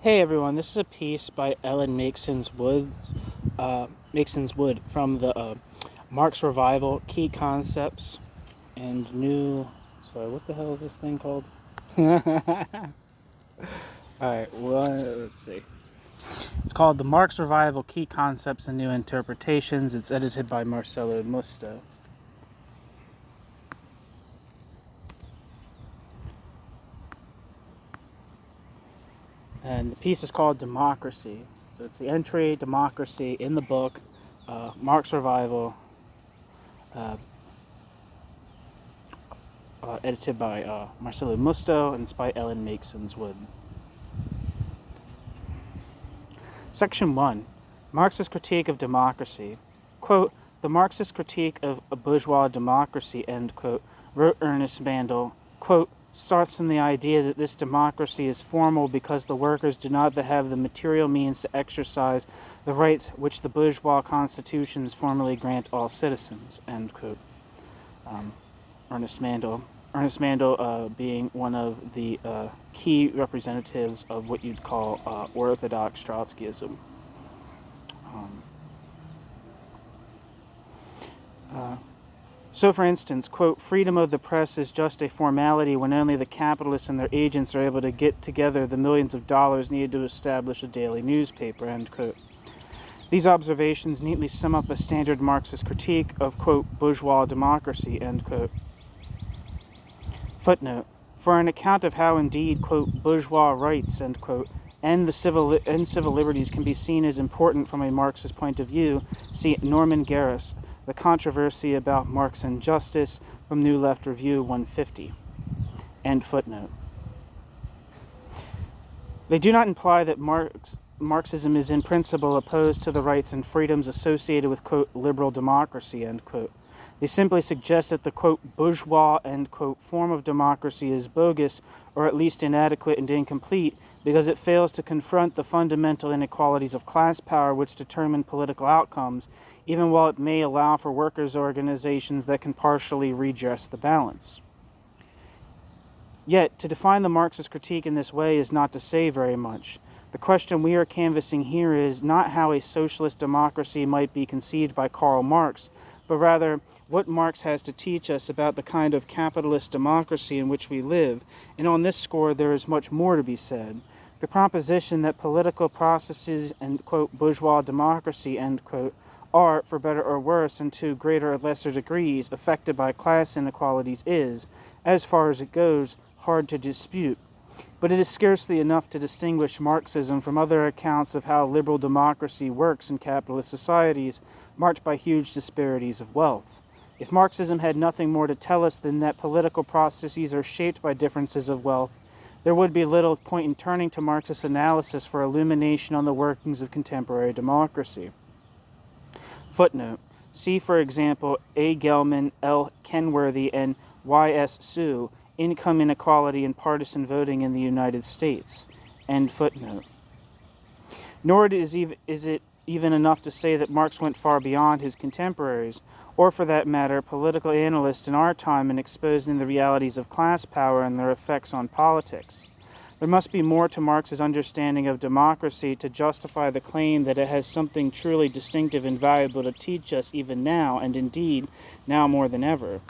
Hey everyone, this is a piece by Ellen Meiksins Wood from the Marx Revival, Key Concepts and New... Sorry, what the hell is this thing called? Alright, well, let's see. It's called The Marx Revival, Key Concepts and New Interpretations. It's edited by Marcello Musto. And the piece is called Democracy. So it's the entry, Democracy, in the book, Marx Revival, edited by Marcello Musto, and it's by Ellen Meiksins Wood. Section 1. Marxist Critique of Democracy. Quote, "The Marxist critique of a bourgeois democracy," end quote, wrote Ernest Mandel, quote, "starts from the idea that this democracy is formal because the workers do not have the material means to exercise the rights which the bourgeois constitutions formally grant all citizens," end quote. Ernest Mandel being one of the key representatives of what you'd call orthodox Trotskyism. So, for instance, quote, "freedom of the press is just a formality when only the capitalists and their agents are able to get together the millions of dollars needed to establish a daily newspaper," end quote. These observations neatly sum up a standard Marxist critique of, quote, "bourgeois democracy," end quote. Footnote. For an account of how indeed, quote, "bourgeois rights," end quote, and civil liberties can be seen as important from a Marxist point of view, see Norman Garris, The Controversy About Marx and Justice, from New Left Review 150. End footnote. They do not imply that Marxism is in principle opposed to the rights and freedoms associated with, quote, "liberal democracy," end quote. They simply suggest that the, quote, "bourgeois," end quote, form of democracy is bogus, or at least inadequate and incomplete, because it fails to confront the fundamental inequalities of class power which determine political outcomes, even while it may allow for workers' organizations that can partially redress the balance. Yet, to define the Marxist critique in this way is not to say very much. The question we are canvassing here is not how a socialist democracy might be conceived by Karl Marx, but rather what Marx has to teach us about the kind of capitalist democracy in which we live, and on this score there is much more to be said. The proposition that political processes and, quote, "bourgeois democracy," end quote, are, for better or worse, and to greater or lesser degrees, affected by class inequalities is, as far as it goes, hard to dispute. But it is scarcely enough to distinguish Marxism from other accounts of how liberal democracy works in capitalist societies marked by huge disparities of wealth. If Marxism had nothing more to tell us than that political processes are shaped by differences of wealth, there would be little point in turning to Marxist analysis for illumination on the workings of contemporary democracy. Footnote. See, for example, A. Gelman, L. Kenworthy, and Y.S. Sue, Income Inequality and Partisan Voting in the United States. End footnote. Nor is it even enough to say that Marx went far beyond his contemporaries, or for that matter, political analysts in our time, in exposing the realities of class power and their effects on politics. There must be more to Marx's understanding of democracy to justify the claim that it has something truly distinctive and valuable to teach us even now, and indeed, now more than ever.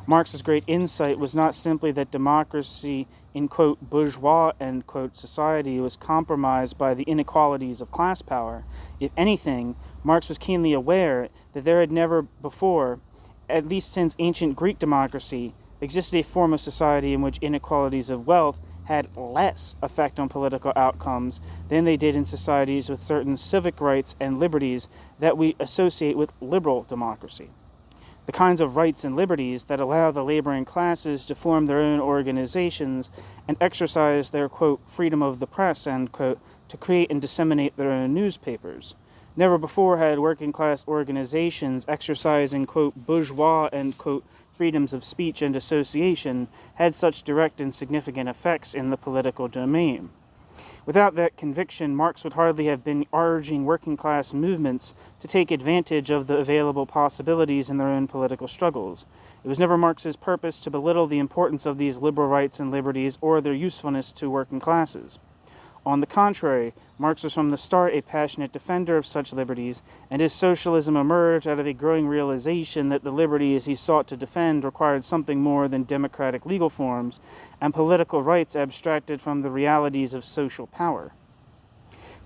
Marx's great insight was not simply that democracy in, quote, "bourgeois," end quote, society was compromised by the inequalities of class power. If anything, Marx was keenly aware that there had never before, at least since ancient Greek democracy, existed a form of society in which inequalities of wealth had less effect on political outcomes than they did in societies with certain civic rights and liberties that we associate with liberal democracy. The kinds of rights and liberties that allow the laboring classes to form their own organizations and exercise their, quote, "freedom of the press," end quote, to create and disseminate their own newspapers. Never before had working class organizations exercising, quote, "bourgeois," end quote, freedoms of speech and association had such direct and significant effects in the political domain. Without that conviction, Marx would hardly have been urging working class movements to take advantage of the available possibilities in their own political struggles. It was never Marx's purpose to belittle the importance of these liberal rights and liberties or their usefulness to working classes. On the contrary, Marx was from the start a passionate defender of such liberties, and his socialism emerged out of a growing realization that the liberties he sought to defend required something more than democratic legal forms and political rights abstracted from the realities of social power.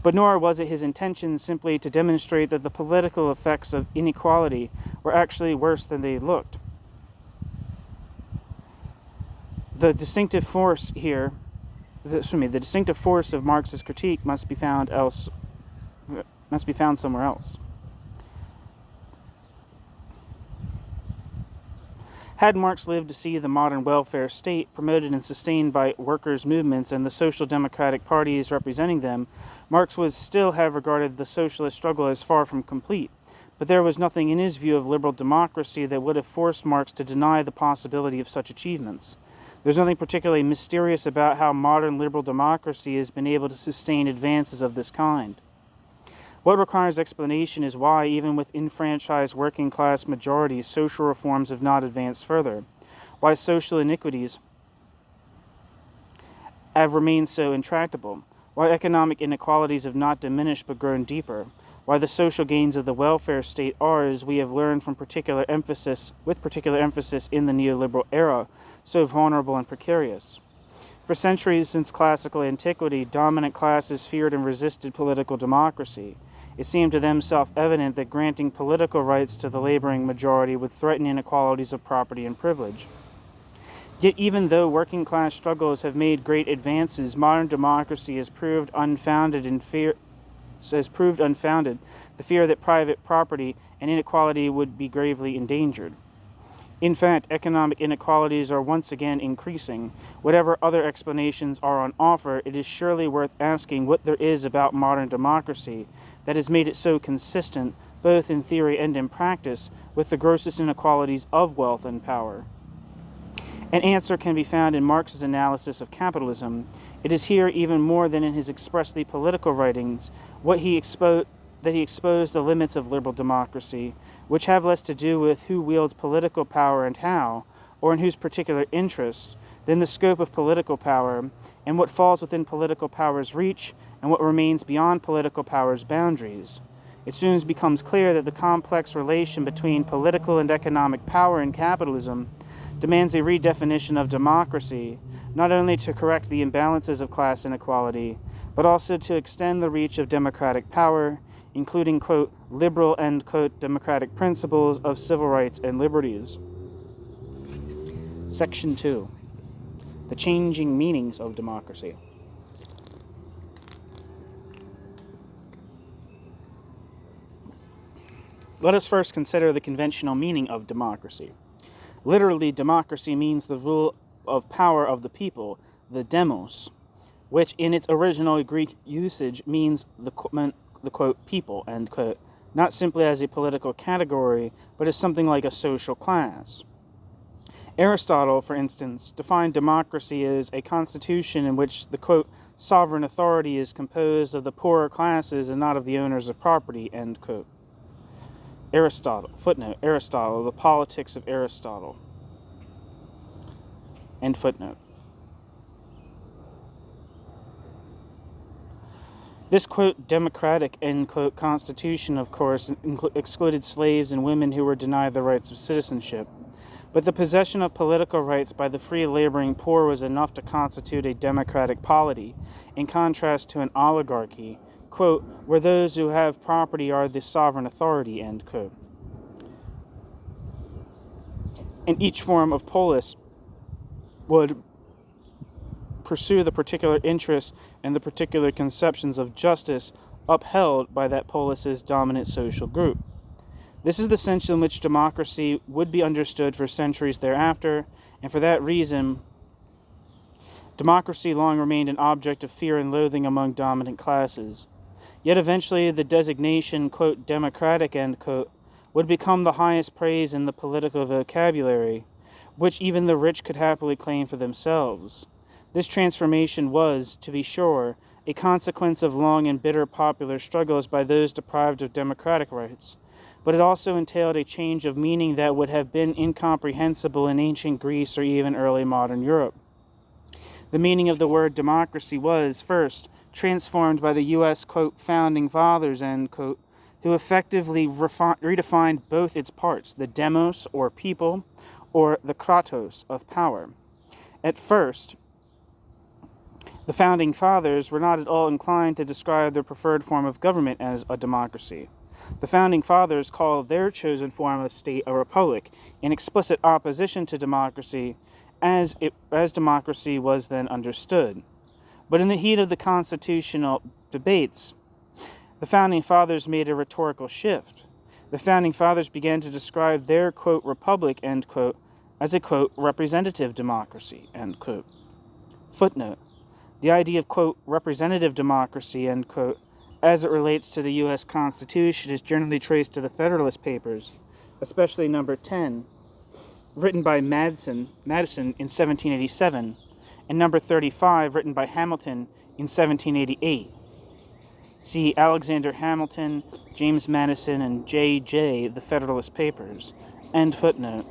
But nor was it his intention simply to demonstrate that the political effects of inequality were actually worse than they looked. The distinctive force of Marx's critique must be found somewhere else. Had Marx lived to see the modern welfare state promoted and sustained by workers' movements and the social democratic parties representing them, Marx would still have regarded the socialist struggle as far from complete. But there was nothing in his view of liberal democracy that would have forced Marx to deny the possibility of such achievements. There's nothing particularly mysterious about how modern liberal democracy has been able to sustain advances of this kind. What requires explanation is why, even with enfranchised working-class majorities, social reforms have not advanced further, why social iniquities have remained so intractable, why economic inequalities have not diminished but grown deeper, why the social gains of the welfare state are, as we have learned with particular emphasis in the neoliberal era, so vulnerable and precarious. For centuries since classical antiquity, dominant classes feared and resisted political democracy. It seemed to them self-evident that granting political rights to the laboring majority would threaten inequalities of property and privilege. Yet even though working-class struggles have made great advances, modern democracy has proved unfounded the fear that private property and inequality would be gravely endangered. In fact, economic inequalities are once again increasing. Whatever other explanations are on offer, it is surely worth asking what there is about modern democracy that has made it so consistent, both in theory and in practice, with the grossest inequalities of wealth and power. An answer can be found in Marx's analysis of capitalism. It is here, even more than in his expressly political writings, that he exposed the limits of liberal democracy, which have less to do with who wields political power and how, or in whose particular interest, than the scope of political power, and what falls within political power's reach, and what remains beyond political power's boundaries. It soon becomes clear that the complex relation between political and economic power in capitalism demands a redefinition of democracy, not only to correct the imbalances of class inequality, but also to extend the reach of democratic power, including, quote, liberal, end quote, democratic principles of civil rights and liberties. Section 2. The changing meanings of democracy. Let us first consider the conventional meaning of democracy. Literally, democracy means the rule of power of the people, the demos, which in its original Greek usage means the quote, people, end quote, not simply as a political category, but as something like a social class. Aristotle, for instance, defined democracy as a constitution in which the, quote, sovereign authority is composed of the poorer classes and not of the owners of property, end quote. Aristotle, the Politics of Aristotle. End footnote. This, quote, democratic, end quote, constitution, of course, excluded slaves and women who were denied the rights of citizenship. But the possession of political rights by the free laboring poor was enough to constitute a democratic polity, in contrast to an oligarchy, quote, where those who have property are the sovereign authority, end quote. And each form of polis would pursue the particular interests and the particular conceptions of justice upheld by that polis's dominant social group. This is the sense in which democracy would be understood for centuries thereafter, and for that reason, democracy long remained an object of fear and loathing among dominant classes. Yet eventually the designation, quote, democratic, end quote, would become the highest praise in the political vocabulary, which even the rich could happily claim for themselves. This transformation was, to be sure, a consequence of long and bitter popular struggles by those deprived of democratic rights, but it also entailed a change of meaning that would have been incomprehensible in ancient Greece or even early modern Europe. The meaning of the word democracy was, first, transformed by the U.S., quote, founding fathers, end quote, who effectively redefined both its parts, the demos, or people, or the kratos, of power. At first, the founding fathers were not at all inclined to describe their preferred form of government as a democracy. The founding fathers called their chosen form of state a republic, in explicit opposition to democracy as democracy was then understood. But in the heat of the constitutional debates, the founding fathers made a rhetorical shift. The founding fathers began to describe their, quote, republic, end quote, as a, quote, representative democracy, end quote. Footnote. The idea of, quote, representative democracy, end quote, as it relates to the U.S. Constitution is generally traced to the Federalist Papers, especially number 10, written by Madison in 1787, and number 35, written by Hamilton in 1788. See Alexander Hamilton, James Madison, and J.J., the Federalist Papers. End footnote.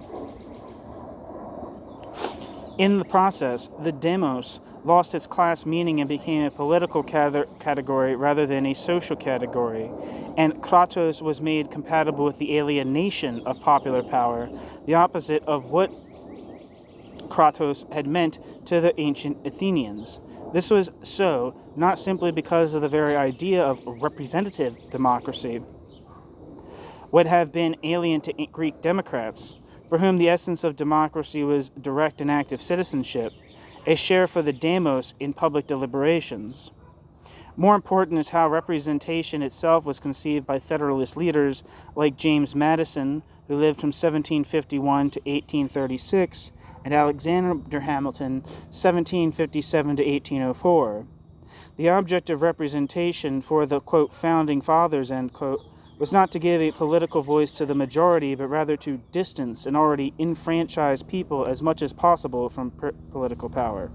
In the process, the demos lost its class meaning and became a political category rather than a social category, and kratos was made compatible with the alienation of popular power, the opposite of what kratos had meant to the ancient Athenians. This was so not simply because of the very idea of representative democracy would have been alien to Greek democrats, for whom the essence of democracy was direct and active citizenship, a share for the demos in public deliberations. More important is how representation itself was conceived by Federalist leaders like James Madison, who lived from 1751 to 1836, and Alexander Hamilton, 1757 to 1804. The object of representation for the, quote, founding fathers, end quote, was not to give a political voice to the majority, but rather to distance an already enfranchised people as much as possible from political power.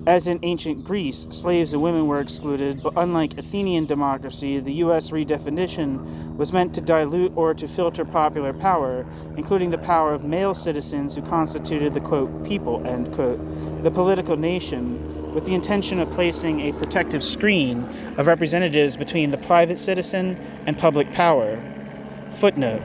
As in ancient Greece, slaves and women were excluded, but unlike Athenian democracy, the U.S. redefinition was meant to dilute or to filter popular power, including the power of male citizens who constituted the, quote, people, end quote, the political nation, with the intention of placing a protective screen of representatives between the private citizen and public power. Footnote.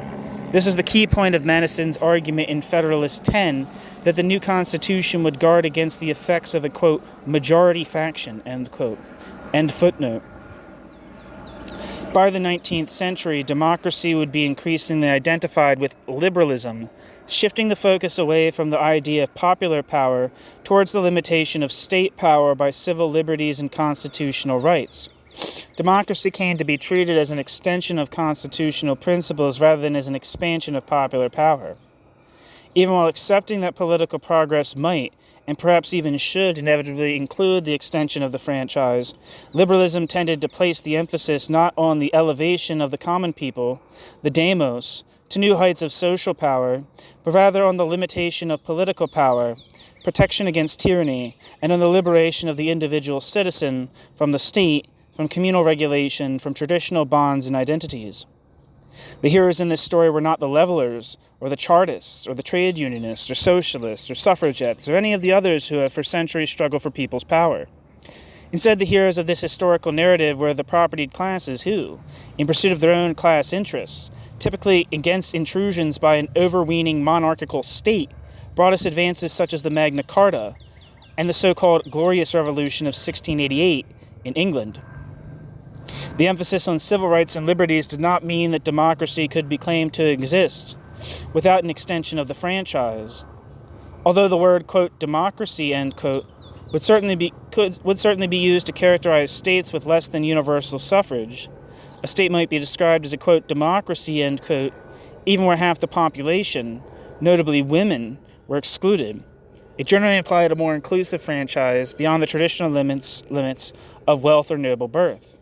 This is the key point of Madison's argument in Federalist 10 that the new Constitution would guard against the effects of a, quote, majority faction, end quote. End footnote. By the 19th century, democracy would be increasingly identified with liberalism, shifting the focus away from the idea of popular power towards the limitation of state power by civil liberties and constitutional rights. Democracy came to be treated as an extension of constitutional principles rather than as an expansion of popular power. Even while accepting that political progress might, and perhaps even should, inevitably include the extension of the franchise, liberalism tended to place the emphasis not on the elevation of the common people, the demos, to new heights of social power, but rather on the limitation of political power, protection against tyranny, and on the liberation of the individual citizen from the state, from communal regulation, from traditional bonds and identities. The heroes in this story were not the levelers, or the Chartists, or the trade unionists, or socialists, or suffragettes, or any of the others who have for centuries struggled for people's power. Instead, the heroes of this historical narrative were the propertied classes who, in pursuit of their own class interests, typically against intrusions by an overweening monarchical state, brought us advances such as the Magna Carta and the so-called Glorious Revolution of 1688 in England. The emphasis on civil rights and liberties did not mean that democracy could be claimed to exist without an extension of the franchise. Although the word, quote, democracy, end quote, would certainly be used to characterize states with less than universal suffrage, a state might be described as a, quote, democracy, end quote, even where half the population, notably women, were excluded. It generally implied a more inclusive franchise beyond the traditional limits of wealth or noble birth.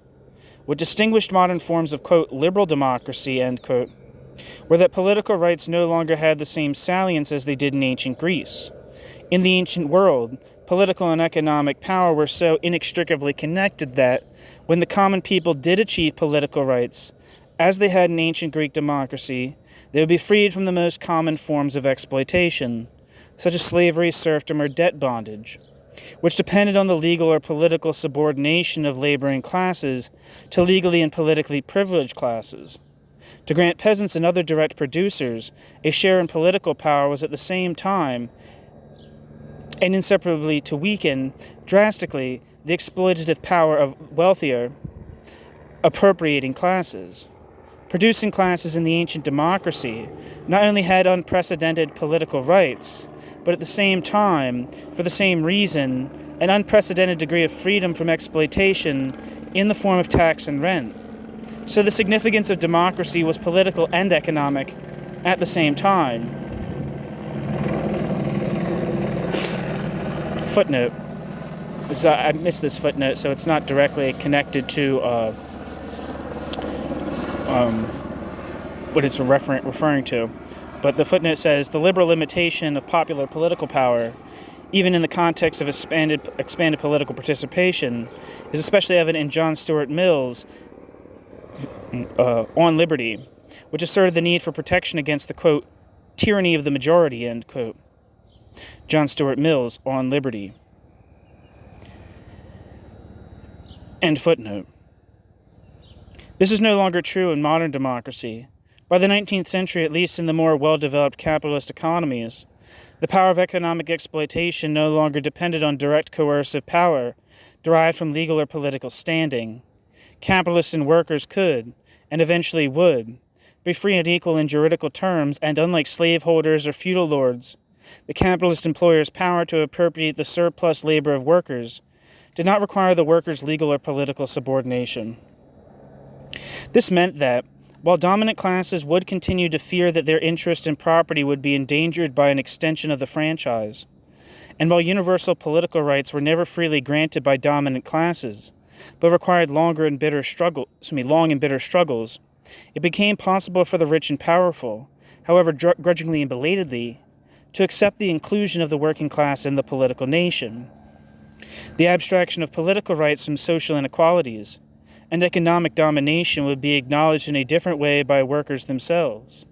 What distinguished modern forms of, quote, liberal democracy, end quote, were that political rights no longer had the same salience as they did in ancient Greece. In the ancient world, political and economic power were so inextricably connected that, when the common people did achieve political rights, as they had in ancient Greek democracy, they would be freed from the most common forms of exploitation, such as slavery, serfdom, or debt bondage. which depended on the legal or political subordination of laboring classes to legally and politically privileged classes. To grant peasants and other direct producers a share in political power was at the same time, and inseparably to weaken drastically the exploitative power of wealthier, appropriating classes. Producing classes in the ancient democracy not only had unprecedented political rights, but at the same time, for the same reason, an unprecedented degree of freedom from exploitation in the form of tax and rent. So the significance of democracy was political and economic at the same time. Footnote. So I missed this footnote, so it's not directly connected to what it's referring to. But the footnote says, the liberal limitation of popular political power, even in the context of expanded political participation, is especially evident in John Stuart Mill's On Liberty, which asserted the need for protection against the, quote, tyranny of the majority, end quote. John Stuart Mill's On Liberty. End footnote. This is no longer true in modern democracy. By the 19th century, at least in the more well-developed capitalist economies, the power of economic exploitation no longer depended on direct coercive power derived from legal or political standing. Capitalists and workers could, and eventually would, be free and equal in juridical terms, and unlike slaveholders or feudal lords, the capitalist employer's power to appropriate the surplus labor of workers did not require the workers' legal or political subordination. This meant that, while dominant classes would continue to fear that their interest in property would be endangered by an extension of the franchise, and while universal political rights were never freely granted by dominant classes, but required long and bitter struggles, it became possible for the rich and powerful, however grudgingly and belatedly, to accept the inclusion of the working class in the political nation. The abstraction of political rights from social inequalities and economic domination would be acknowledged in a different way by workers themselves.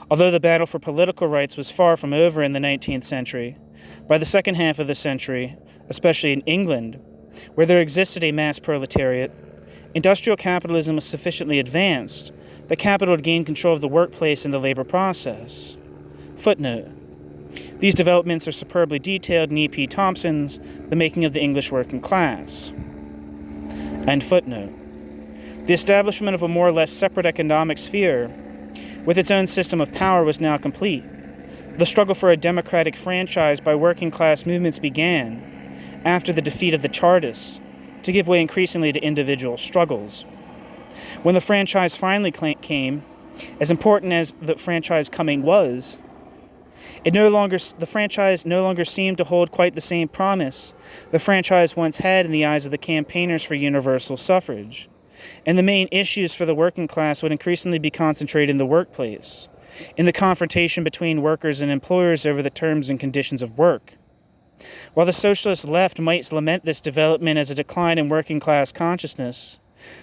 Although the battle for political rights was far from over in the 19th century, by the second half of the century, especially in England, where there existed a mass proletariat, industrial capitalism was sufficiently advanced that capital had gained control of the workplace and the labor process. Footnote. These developments are superbly detailed in E.P. Thompson's The Making of the English Working Class. End footnote. The establishment of a more or less separate economic sphere, with its own system of power, was now complete. The struggle for a democratic franchise by working-class movements began, after the defeat of the Chartists, to give way increasingly to individual struggles. When the franchise finally came, as important as the franchise coming was, the franchise no longer seemed to hold quite the same promise the franchise once had in the eyes of the campaigners for universal suffrage, and the main issues for the working class would increasingly be concentrated in the workplace, in the confrontation between workers and employers over the terms and conditions of work. While the socialist left might lament this development as a decline in working class consciousness,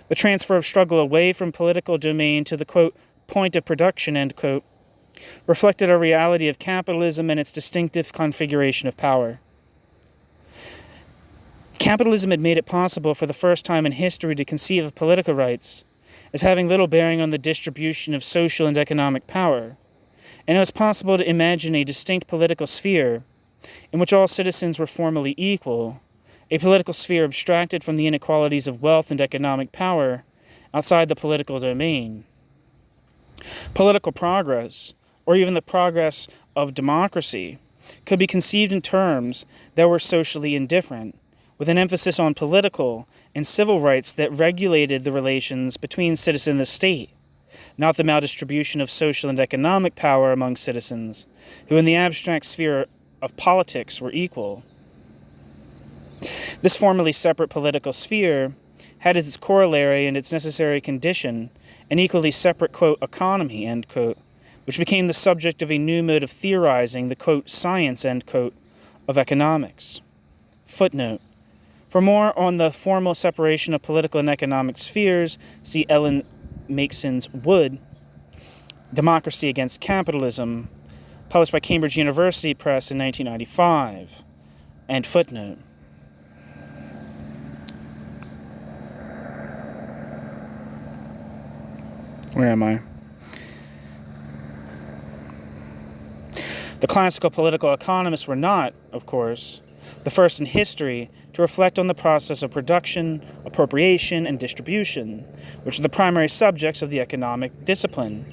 the transfer of struggle away from political domain to the, quote, point of production, end quote, reflected a reality of capitalism and its distinctive configuration of power. Capitalism had made it possible for the first time in history to conceive of political rights as having little bearing on the distribution of social and economic power, and it was possible to imagine a distinct political sphere in which all citizens were formally equal, a political sphere abstracted from the inequalities of wealth and economic power outside the political domain. Political progress, or even the progress of democracy, could be conceived in terms that were socially indifferent, with an emphasis on political and civil rights that regulated the relations between citizen and the state, not the maldistribution of social and economic power among citizens, who in the abstract sphere of politics were equal. This formerly separate political sphere had as its corollary and its necessary condition an equally separate, quote, economy, end quote, which became the subject of a new mode of theorizing, the, quote, science, end quote, of economics. Footnote. For more on the formal separation of political and economic spheres, see Ellen Meiksins Wood, Democracy Against Capitalism, published by Cambridge University Press in 1995. End footnote. Where am I? The classical political economists were not, of course, the first in history to reflect on the process of production, appropriation, and distribution, which are the primary subjects of the economic discipline.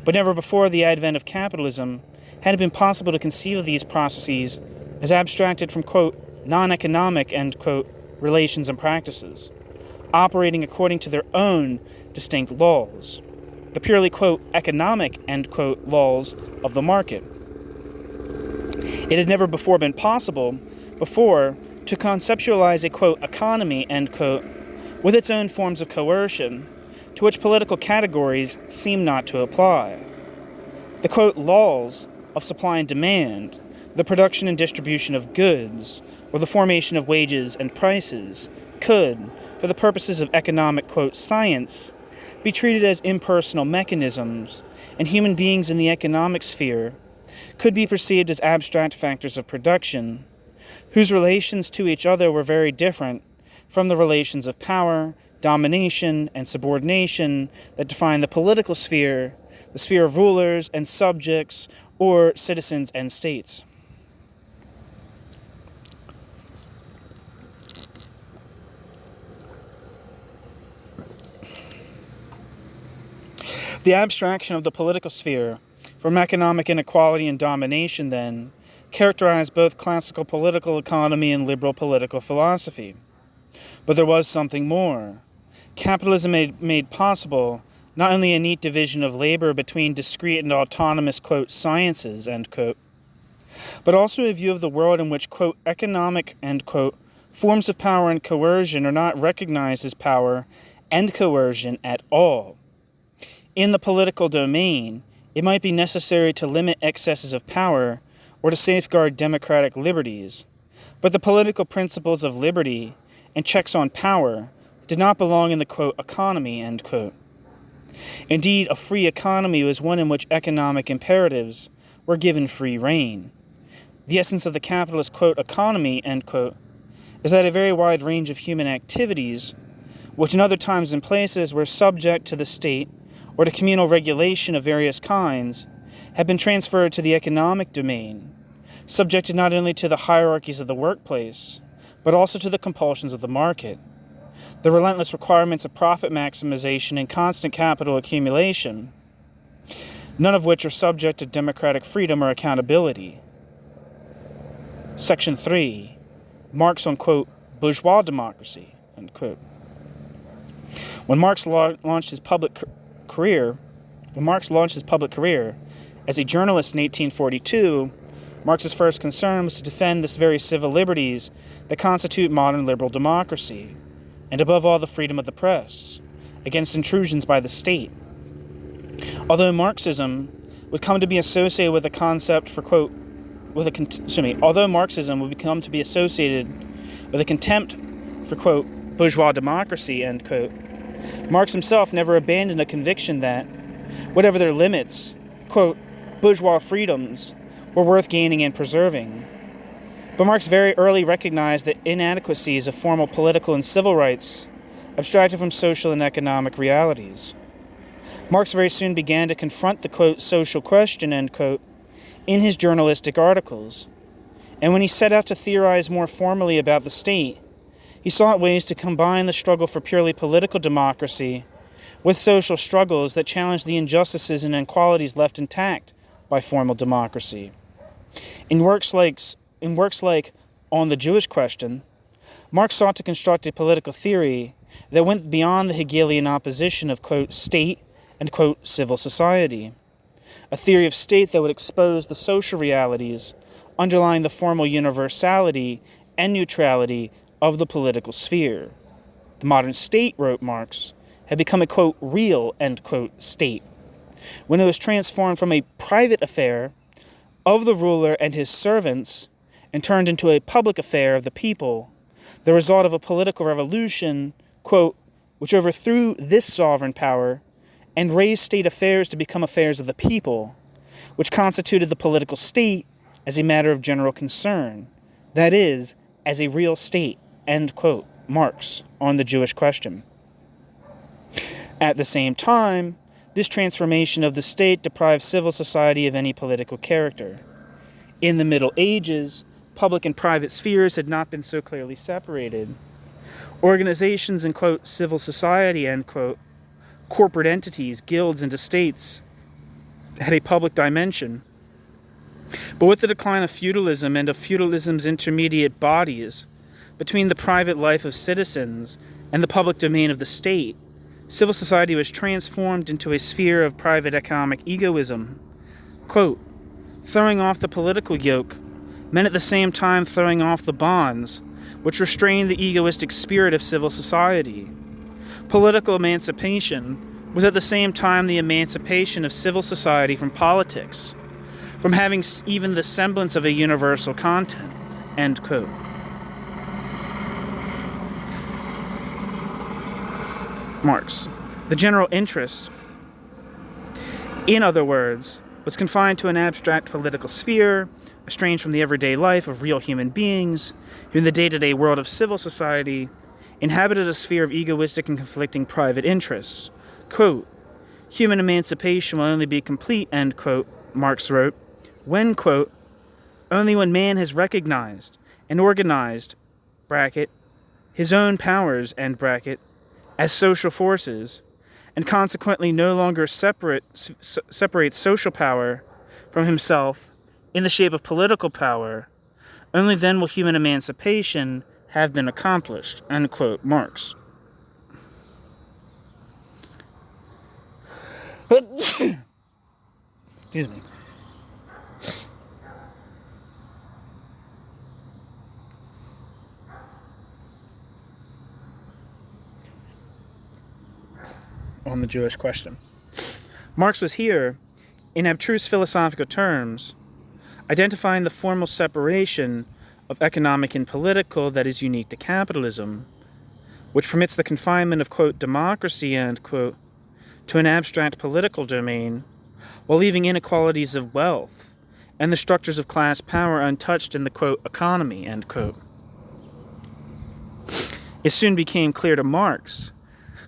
But never before the advent of capitalism had it been possible to conceive of these processes as abstracted from, quote, non-economic, end quote, relations and practices, operating according to their own distinct laws, the purely, quote, economic, end quote, laws of the market. It had never before been possible to conceptualize a, quote, economy, end quote, with its own forms of coercion, to which political categories seem not to apply. The, quote, laws of supply and demand, the production and distribution of goods, or the formation of wages and prices, could, for the purposes of economic, quote, science, be treated as impersonal mechanisms, and human beings in the economic sphere could be perceived as abstract factors of production, whose relations to each other were very different from the relations of power, domination, and subordination that define the political sphere, the sphere of rulers and subjects, or citizens and states. The abstraction of the political sphere from economic inequality and domination, then, characterized both classical political economy and liberal political philosophy. But there was something more. Capitalism made possible not only a neat division of labor between discrete and autonomous, quote, sciences, end quote, but also a view of the world in which, quote, economic, end quote, forms of power and coercion are not recognized as power and coercion at all. In the political domain, it might be necessary to limit excesses of power or to safeguard democratic liberties, but the political principles of liberty and checks on power did not belong in the, quote, economy, end quote. Indeed, a free economy was one in which economic imperatives were given free rein. The essence of the capitalist, quote, economy, end quote, is that a very wide range of human activities, which in other times and places were subject to the state or to communal regulation of various kinds, have been transferred to the economic domain, subjected not only to the hierarchies of the workplace, but also to the compulsions of the market, the relentless requirements of profit maximization and constant capital accumulation, none of which are subject to democratic freedom or accountability. Section 3, Marx on, quote, bourgeois democracy, end quote. When Marx launched his public career as a journalist in 1842, Marx's first concern was to defend the very civil liberties that constitute modern liberal democracy, and above all the freedom of the press, against intrusions by the state. Although Marxism would come to be associated with a concept for, quote, although Marxism would become to be associated with a contempt for, quote, bourgeois democracy, end quote, Marx himself never abandoned a conviction that, whatever their limits, quote, bourgeois freedoms were worth gaining and preserving. But Marx very early recognized the inadequacies of formal political and civil rights, abstracted from social and economic realities. Marx very soon began to confront the, quote, social question, end quote, in his journalistic articles. And when he set out to theorize more formally about the state, he sought ways to combine the struggle for purely political democracy with social struggles that challenged the injustices and inequalities left intact by formal democracy. In works like On the Jewish Question, Marx sought to construct a political theory that went beyond the Hegelian opposition of, quote, state and, quote, civil society, a theory of state that would expose the social realities underlying the formal universality and neutrality of the political sphere. The modern state, wrote Marx, had become a, quote, real, end quote, state, when it was transformed from a private affair of the ruler and his servants and turned into a public affair of the people, the result of a political revolution, quote, which overthrew this sovereign power and raised state affairs to become affairs of the people, which constituted the political state as a matter of general concern, that is, as a real state, end quote, Marx on the Jewish question. At the same time, this transformation of the state deprives civil society of any political character. In the Middle Ages, public and private spheres had not been so clearly separated. Organizations in, quote, civil society, end quote, corporate entities, guilds, and estates had a public dimension. But with the decline of feudalism and of feudalism's intermediate bodies, between the private life of citizens and the public domain of the state, civil society was transformed into a sphere of private economic egoism. Quote, throwing off the political yoke meant at the same time throwing off the bonds which restrained the egoistic spirit of civil society. Political emancipation was at the same time the emancipation of civil society from politics, from having even the semblance of a universal content, end quote. Marx. The general interest, in other words, was confined to an abstract political sphere, estranged from the everyday life of real human beings, who in the day-to-day world of civil society inhabited a sphere of egoistic and conflicting private interests. Quote, human emancipation will only be complete, end quote, Marx wrote, when, quote, only when man has recognized and organized, bracket, his own powers, end bracket, as social forces, and consequently no longer separates social power from himself in the shape of political power, only then will human emancipation have been accomplished, end quote, Marx. Excuse me. On the Jewish question. Marx was here, in abstruse philosophical terms, identifying the formal separation of economic and political that is unique to capitalism, which permits the confinement of, quote, democracy, end quote, to an abstract political domain, while leaving inequalities of wealth and the structures of class power untouched in the, quote, economy, end quote. It soon became clear to Marx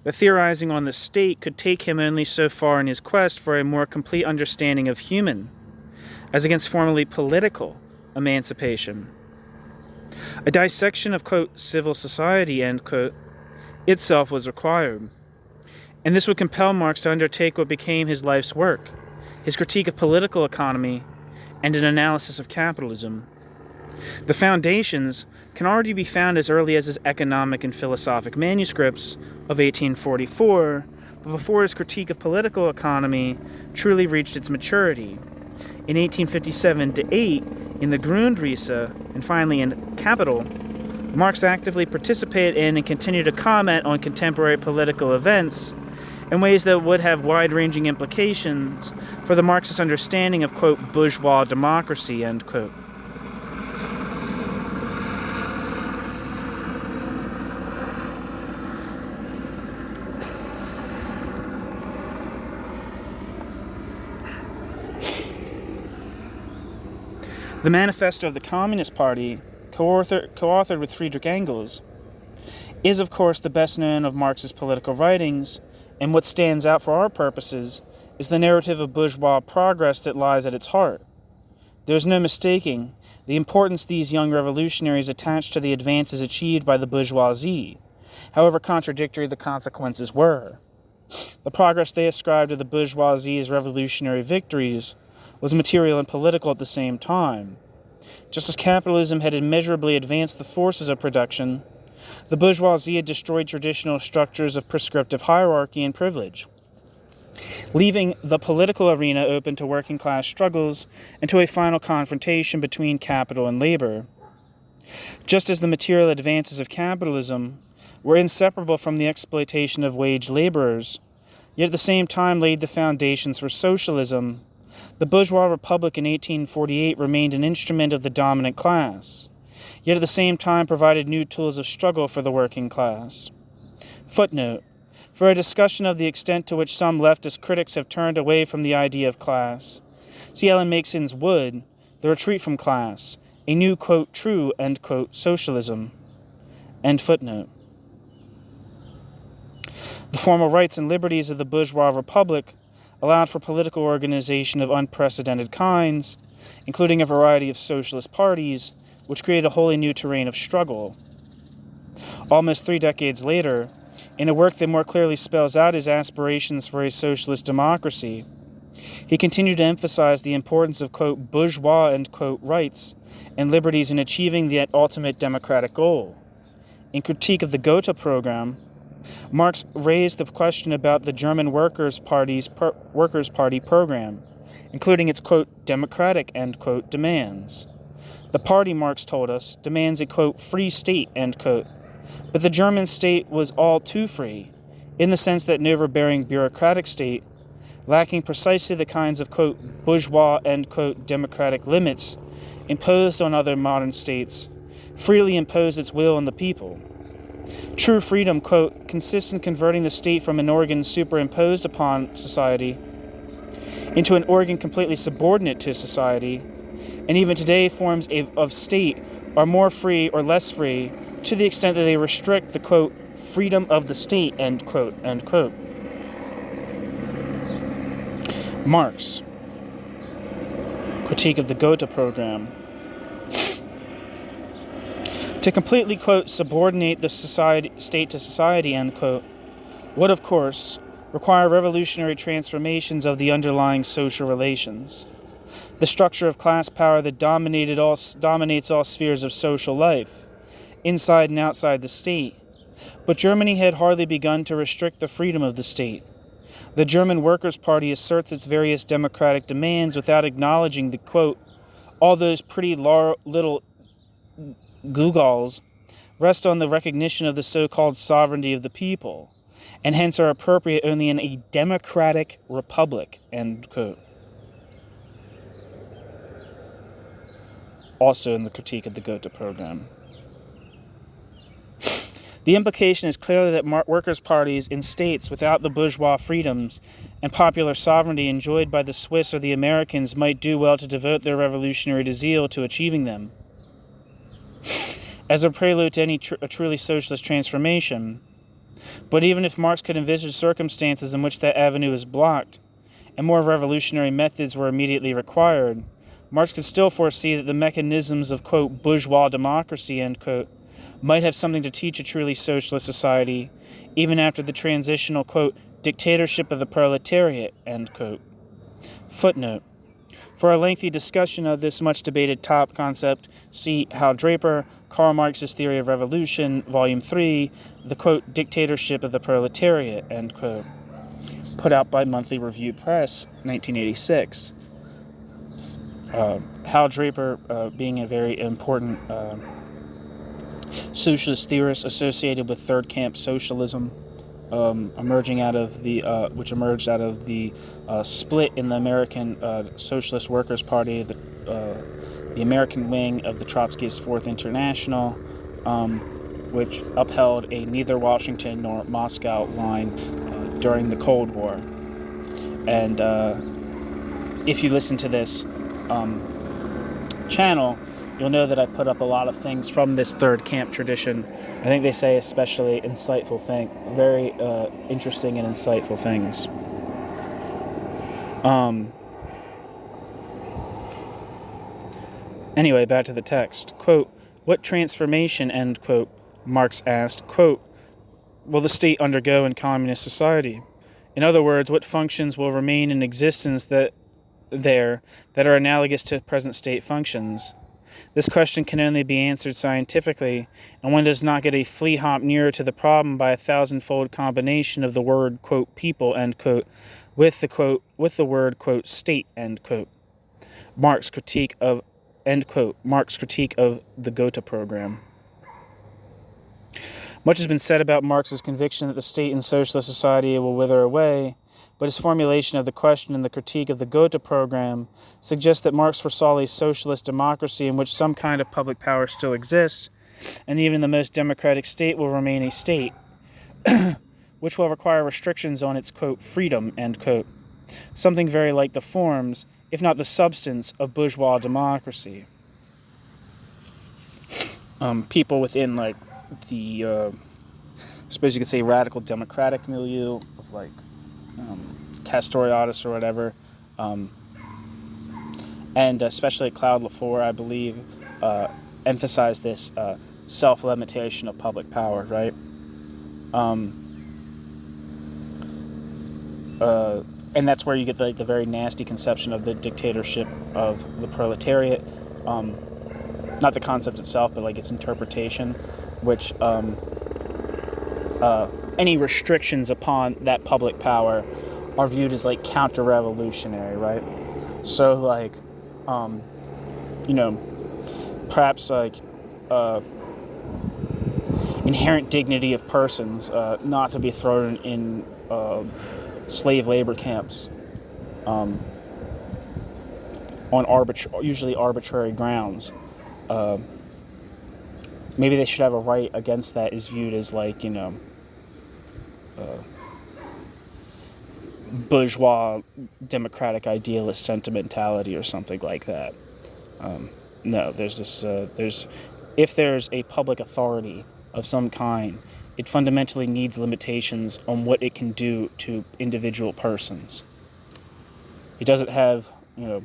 that theorizing on the state could take him only so far in his quest for a more complete understanding of human, as against formally political, emancipation. A dissection of, quote, civil society, end quote, itself was required, and this would compel Marx to undertake what became his life's work, his critique of political economy and an analysis of capitalism. The foundations can already be found as early as his economic and philosophic manuscripts of 1844, but before his critique of political economy truly reached its maturity. In 1857-8, in the Grundrisse, and finally in Capital, Marx actively participated in and continued to comment on contemporary political events in ways that would have wide-ranging implications for the Marxist understanding of, quote, bourgeois democracy, end quote. The Manifesto of the Communist Party, co-authored with Friedrich Engels, is of course the best known of Marx's political writings, and what stands out for our purposes is the narrative of bourgeois progress that lies at its heart. There is no mistaking the importance these young revolutionaries attached to the advances achieved by the bourgeoisie, however contradictory the consequences were. The progress they ascribed to the bourgeoisie's revolutionary victories was material and political at the same time. Just as capitalism had immeasurably advanced the forces of production, the bourgeoisie had destroyed traditional structures of prescriptive hierarchy and privilege, leaving the political arena open to working class struggles and to a final confrontation between capital and labor. Just as the material advances of capitalism were inseparable from the exploitation of wage laborers, yet at the same time laid the foundations for socialism, the bourgeois republic in 1848 remained an instrument of the dominant class, yet at the same time provided new tools of struggle for the working class. Footnote: for a discussion of the extent to which some leftist critics have turned away from the idea of class, see Ellen Meiksins Wood, The Retreat from Class, a new, quote, true, end quote, socialism, end footnote. The formal rights and liberties of the bourgeois republic allowed for political organization of unprecedented kinds, including a variety of socialist parties, which created a wholly new terrain of struggle. Almost 3 decades later, in a work that more clearly spells out his aspirations for a socialist democracy, he continued to emphasize the importance of, quote, bourgeois, end quote, rights and liberties in achieving the ultimate democratic goal. In Critique of the Gotha Program, Marx raised the question about the German Workers' Party program, including its, quote, democratic, end quote, demands. The party, Marx told us, demands a, quote, free state, end quote, but the German state was all too free, in the sense that an overbearing bureaucratic state, lacking precisely the kinds of, quote, bourgeois, end quote, democratic limits imposed on other modern states, freely imposed its will on the people. True freedom, quote, consists in converting the state from an organ superimposed upon society into an organ completely subordinate to society, and even today forms of state are more free or less free to the extent that they restrict the, quote, freedom of the state, end quote, end quote. Marx, Critique of the Gotha Program. To completely, quote, subordinate the state to society, end quote, would, of course, require revolutionary transformations of the underlying social relations, the structure of class power that dominates all spheres of social life, inside and outside the state. But Germany had hardly begun to restrict the freedom of the state. The German Workers' Party asserts its various democratic demands without acknowledging the, quote, all those pretty little gewgaws rest on the recognition of the so-called sovereignty of the people, and hence are appropriate only in a democratic republic, end quote. Also in the Critique of the Gotha Program. The implication is clearly that workers' parties in states without the bourgeois freedoms and popular sovereignty enjoyed by the Swiss or the Americans might do well to devote their revolutionary zeal to achieving them. As a prelude to any a truly socialist transformation. But even if Marx could envisage circumstances in which that avenue is blocked, and more revolutionary methods were immediately required, Marx could still foresee that the mechanisms of, quote, bourgeois democracy, end quote, might have something to teach a truly socialist society, even after the transitional, quote, dictatorship of the proletariat, end quote. Footnote. For a lengthy discussion of this much-debated top concept, see Hal Draper, Karl Marx's Theory of Revolution, Volume 3, the, quote, dictatorship of the proletariat, end quote. Put out by Monthly Review Press, 1986. Hal Draper being a very important socialist theorist associated with third camp socialism, which emerged out of the split in the American Socialist Workers' Party, the American wing of the Trotskyist Fourth International, which upheld a neither Washington nor Moscow line during the Cold War. And if you listen to this channel, you'll know that I put up a lot of things from this third camp tradition. I think they say especially insightful things, very interesting and insightful things. Anyway, back to the text. Quote, what transformation, end quote, Marx asked, quote, will the state undergo in communist society? In other words, what functions will remain in existence that are analogous to present state functions? This question can only be answered scientifically, and one does not get a flea hop nearer to the problem by a thousandfold combination of the word, quote, people, end quote, with the word, quote, state, end quote. Marx's critique of the Gotha Program. Much has been said about Marx's conviction that the state in socialist society will wither away, but his formulation of the question in the Critique of the Gotha Program suggests that Marx foresaw a socialist democracy in which some kind of public power still exists, and even the most democratic state will remain a state, which will require restrictions on its, quote, freedom, end quote, something very like the forms, if not the substance, of bourgeois democracy. people within like the, I suppose you could say, radical democratic milieu of like Castoriadis or whatever, and especially Claude Lafleur, I believe, emphasized this self-limitation of public power, right? And that's where you get the very nasty conception of the dictatorship of the proletariat. Not the concept itself, but like its interpretation, which any restrictions upon that public power are viewed as like counter-revolutionary, right? So like, perhaps like inherent dignity of persons, not to be thrown in slave labor camps on usually arbitrary grounds. Maybe they should have a right against that is viewed as like, bourgeois democratic idealist sentimentality or something like that. No, there's this, if there's a public authority of some kind, it fundamentally needs limitations on what it can do to individual persons. It doesn't have, it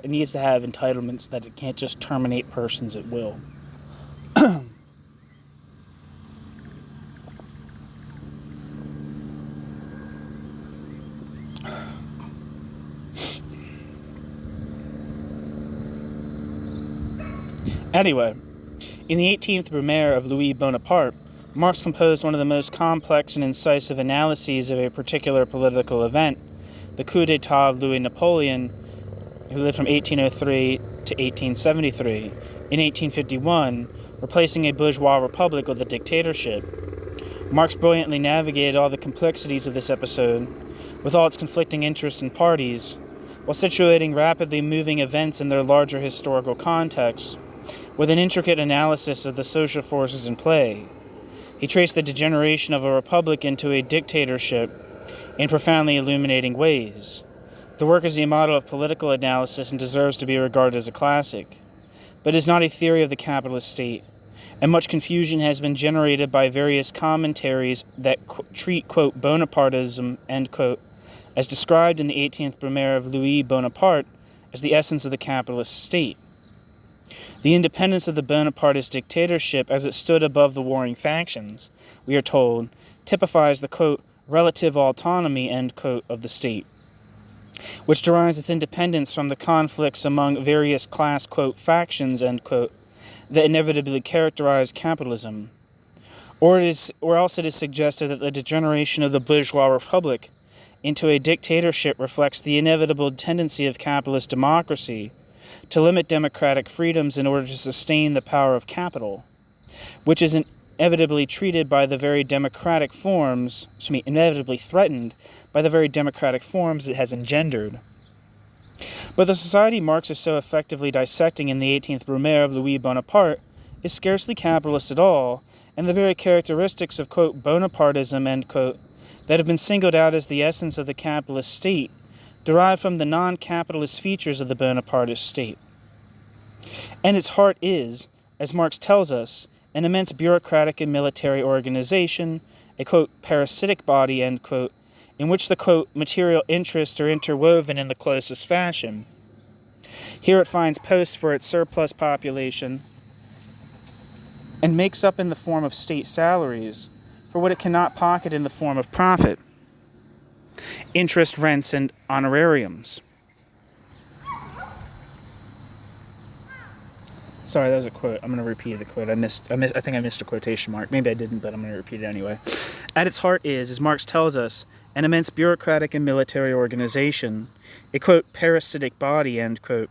needs to have entitlements that it can't just terminate persons at will. Anyway, in the 18th Brumaire of Louis Bonaparte, Marx composed one of the most complex and incisive analyses of a particular political event, the coup d'etat of Louis Napoleon, who lived from 1803 to 1873, in 1851, replacing a bourgeois republic with a dictatorship. Marx brilliantly navigated all the complexities of this episode, with all its conflicting interests and parties, while situating rapidly moving events in their larger historical context, with an intricate analysis of the social forces in play. He traced the degeneration of a republic into a dictatorship in profoundly illuminating ways. The work is a model of political analysis and deserves to be regarded as a classic, but is not a theory of the capitalist state, and much confusion has been generated by various commentaries that treat, quote, Bonapartism, end quote, as described in the 18th Brumaire of Louis Bonaparte as the essence of the capitalist state. The independence of the Bonapartist dictatorship as it stood above the warring factions, we are told, typifies the, quote, relative autonomy, end quote, of the state, which derives its independence from the conflicts among various class, quote, factions, end quote, that inevitably characterize capitalism. Or else it is suggested that the degeneration of the bourgeois republic into a dictatorship reflects the inevitable tendency of capitalist democracy to limit democratic freedoms in order to sustain the power of capital, which is inevitably threatened by the very democratic forms it has engendered. But the society Marx is so effectively dissecting in the 18th Brumaire of Louis Bonaparte is scarcely capitalist at all, and the very characteristics of, quote, Bonapartism, end quote, that have been singled out as the essence of the capitalist state derived from the non-capitalist features of the Bonapartist state. And its heart is, as Marx tells us, an immense bureaucratic and military organization, a, quote, parasitic body, end quote, in which the, quote, material interests are interwoven in the closest fashion. Here it finds posts for its surplus population and makes up in the form of state salaries for what it cannot pocket in the form of profit, interest, rents, and honorariums. Sorry, that was a quote. I'm going to repeat the quote. I think I missed a quotation mark. Maybe I didn't, but I'm going to repeat it anyway. At its heart is, as Marx tells us, an immense bureaucratic and military organization, a, quote, parasitic body, end quote,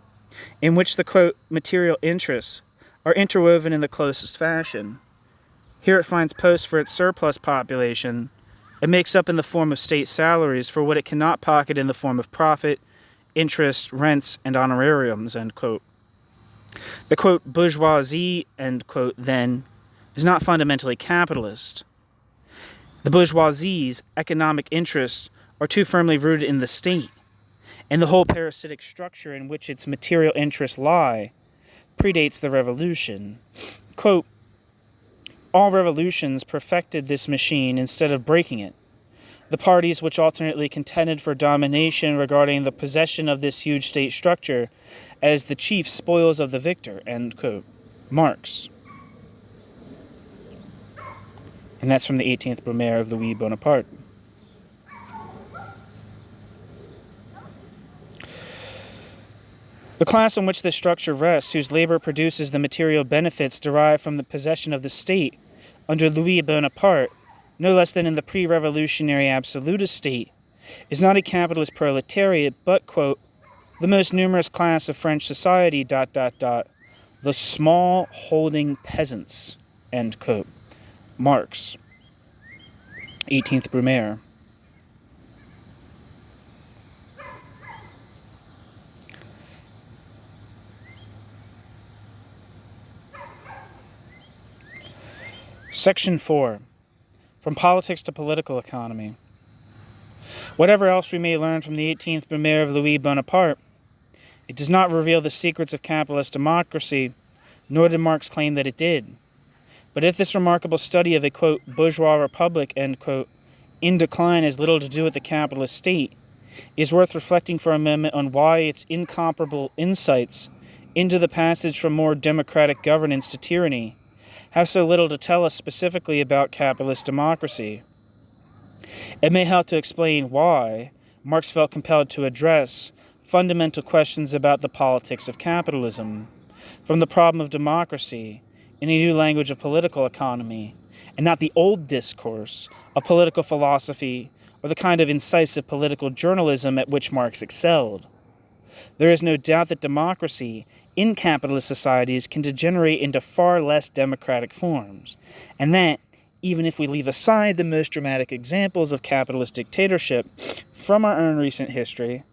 in which the, quote, material interests are interwoven in the closest fashion. Here it finds posts for its surplus population. It makes up in the form of state salaries for what it cannot pocket in the form of profit, interest, rents, and honorariums, end quote. The, quote, bourgeoisie, end quote, then, is not fundamentally capitalist. The bourgeoisie's economic interests are too firmly rooted in the state, and the whole parasitic structure in which its material interests lie predates the revolution. Quote, all revolutions perfected this machine instead of breaking it. The parties which alternately contended for domination regarding the possession of this huge state structure as the chief spoils of the victor, end quote. Marx. And that's from the 18th Brumaire of Louis Bonaparte. The class on which this structure rests, whose labor produces the material benefits derived from the possession of the state under Louis Bonaparte, no less than in the pre-revolutionary absolutist state, is not a capitalist proletariat, but, quote, the most numerous class of French society, the small holding peasants, end quote. Marx, 18th Brumaire. Section 4. From Politics to Political Economy. Whatever else we may learn from the 18th Brumaire of Louis Bonaparte, it does not reveal the secrets of capitalist democracy, nor did Marx claim that it did. But if this remarkable study of a, quote, bourgeois republic, end quote, in decline has little to do with the capitalist state, it is worth reflecting for a moment on why its incomparable insights into the passage from more democratic governance to tyranny have so little to tell us specifically about capitalist democracy. It may help to explain why Marx felt compelled to address fundamental questions about the politics of capitalism, from the problem of democracy in a new language of political economy, and not the old discourse of political philosophy or the kind of incisive political journalism at which Marx excelled. There is no doubt that democracy in capitalist societies can degenerate into far less democratic forms, and that, even if we leave aside the most dramatic examples of capitalist dictatorship from our own recent history,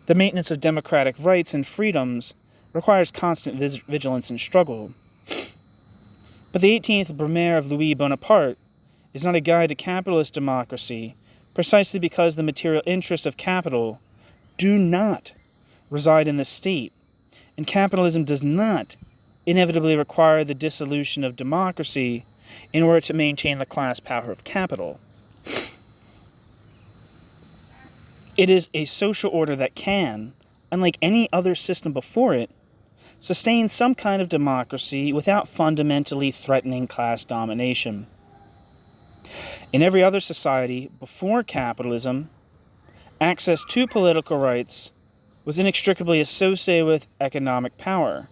the maintenance of democratic rights and freedoms requires constant vigilance and struggle. But the 18th Brumaire of Louis Bonaparte is not a guide to capitalist democracy, precisely because the material interests of capital do not reside in the state, and capitalism does not inevitably require the dissolution of democracy in order to maintain the class power of capital. It is a social order that can, unlike any other system before it, sustain some kind of democracy without fundamentally threatening class domination. In every other society before capitalism, access to political rights was inextricably associated with economic power,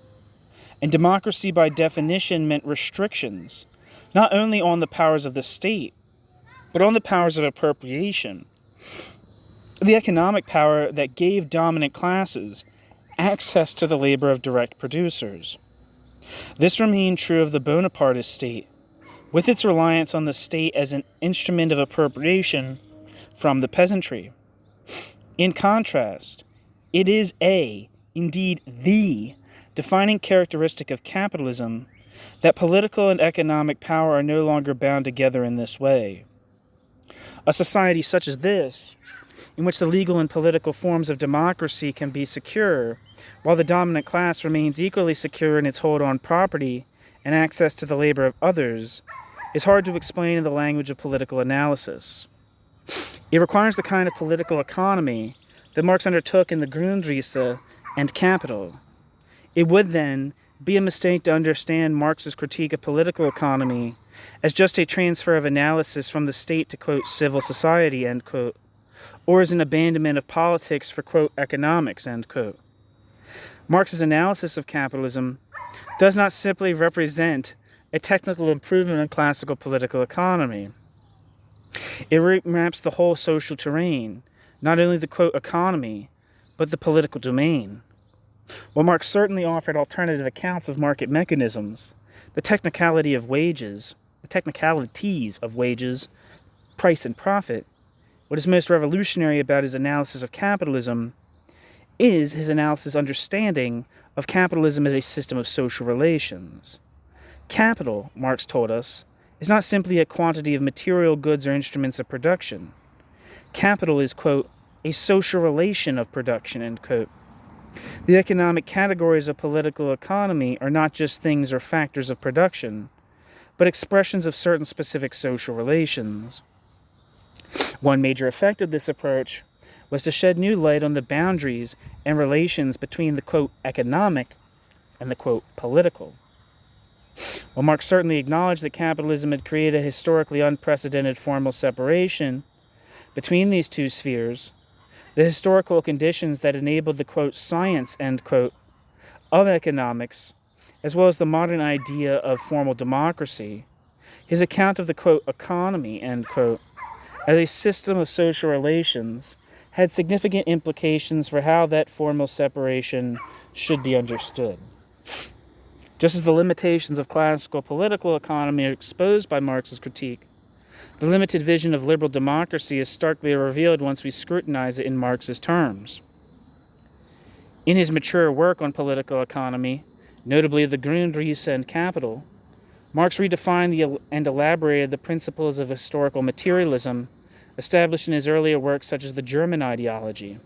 and democracy by definition meant restrictions, not only on the powers of the state, but on the powers of appropriation, the economic power that gave dominant classes access to the labor of direct producers. This remained true of the Bonapartist state, with its reliance on the state as an instrument of appropriation from the peasantry. In contrast, it is indeed the, defining characteristic of capitalism that political and economic power are no longer bound together in this way. A society such as this, in which the legal and political forms of democracy can be secure, while the dominant class remains equally secure in its hold on property and access to the labor of others, is hard to explain in the language of political analysis. It requires the kind of political economy that Marx undertook in the Grundrisse and Capital. It would, then, be a mistake to understand Marx's critique of political economy as just a transfer of analysis from the state to, quote, civil society, end quote, or as an abandonment of politics for, quote, economics, end quote. Marx's analysis of capitalism does not simply represent a technical improvement in classical political economy. It remaps the whole social terrain, not only the, quote, economy, but the political domain. While Marx certainly offered alternative accounts of market mechanisms, the technicalities of wages, price and profit, what is most revolutionary about his analysis of capitalism is his analysis understanding of capitalism as a system of social relations. Capital, Marx told us, is not simply a quantity of material goods or instruments of production. Capital is, quote, a social relation of production, end quote. The economic categories of political economy are not just things or factors of production, but expressions of certain specific social relations. One major effect of this approach was to shed new light on the boundaries and relations between the, quote, economic and the, quote, political. While Marx certainly acknowledged that capitalism had created a historically unprecedented formal separation between these two spheres, the historical conditions that enabled the, quote, science, end quote, of economics, as well as the modern idea of formal democracy, his account of the, quote, economy, end quote, as a system of social relations had significant implications for how that formal separation should be understood. Just as the limitations of classical political economy are exposed by Marx's critique, the limited vision of liberal democracy is starkly revealed once we scrutinize it in Marx's terms. In his mature work on political economy, notably the Grundrisse and Capital, Marx redefined and elaborated the principles of historical materialism established in his earlier works such as the German ideology.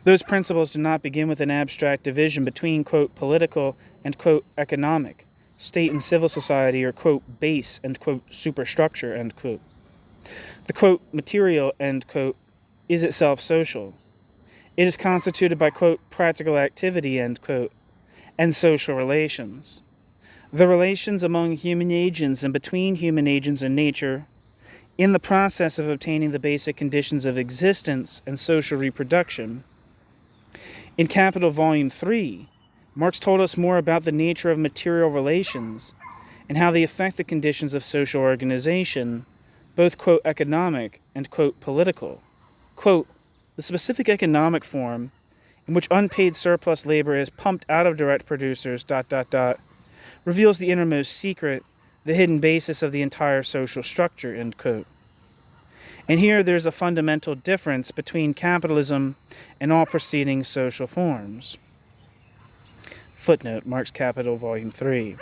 Those principles do not begin with an abstract division between, quote, political and, quote, economic, state and civil society, or, quote, base and, quote, superstructure, end quote. The, quote, material, end quote, is itself social. It is constituted by, quote, practical activity, end quote, and social relations. The relations among human agents and between human agents and nature, in the process of obtaining the basic conditions of existence and social reproduction. In Capital Volume 3, Marx told us more about the nature of material relations and how they affect the conditions of social organization, both, quote, economic and, quote, political. Quote, the specific economic form in which unpaid surplus labor is pumped out of direct producers, reveals the innermost secret, the hidden basis of the entire social structure, end quote. And here there's a fundamental difference between capitalism and all preceding social forms. Footnote, Marx Capital, Volume 3.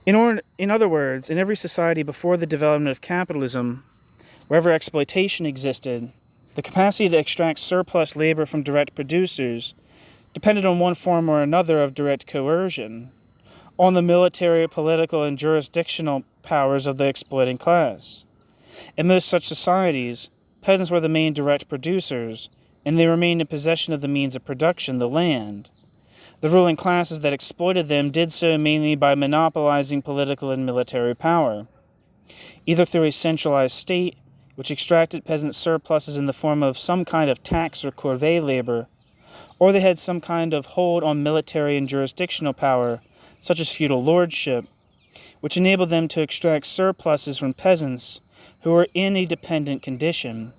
In other words, in every society before the development of capitalism, wherever exploitation existed, the capacity to extract surplus labor from direct producers depended on one form or another of direct coercion, on the military, political, and jurisdictional powers of the exploiting class. In most such societies, peasants were the main direct producers, and they remained in possession of the means of production, the land. The ruling classes that exploited them did so mainly by monopolizing political and military power, either through a centralized state, which extracted peasant surpluses in the form of some kind of tax or corvée labor, or they had some kind of hold on military and jurisdictional power, such as feudal lordship, which enabled them to extract surpluses from peasants who were in a dependent condition,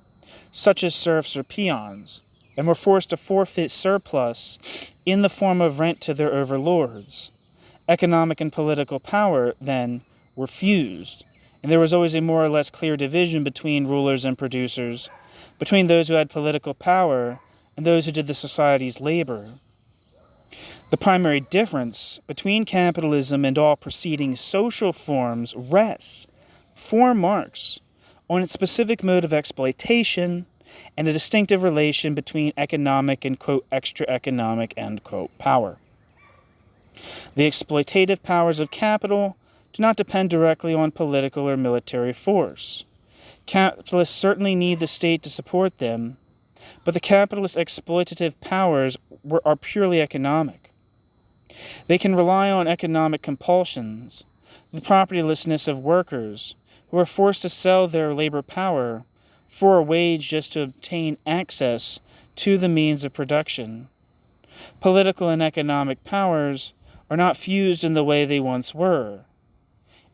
such as serfs or peons, and were forced to forfeit surplus in the form of rent to their overlords. Economic and political power, then, were fused, and there was always a more or less clear division between rulers and producers, between those who had political power and those who did the society's labor. The primary difference between capitalism and all preceding social forms rests, for Marx, on its specific mode of exploitation and a distinctive relation between economic and, quote, extra-economic, end quote, power. The exploitative powers of capital do not depend directly on political or military force. Capitalists certainly need the state to support them, but the capitalist exploitative powers are purely economic. They can rely on economic compulsions, the propertylessness of workers, who are forced to sell their labor power for a wage just to obtain access to the means of production. Political and economic powers are not fused in the way they once were.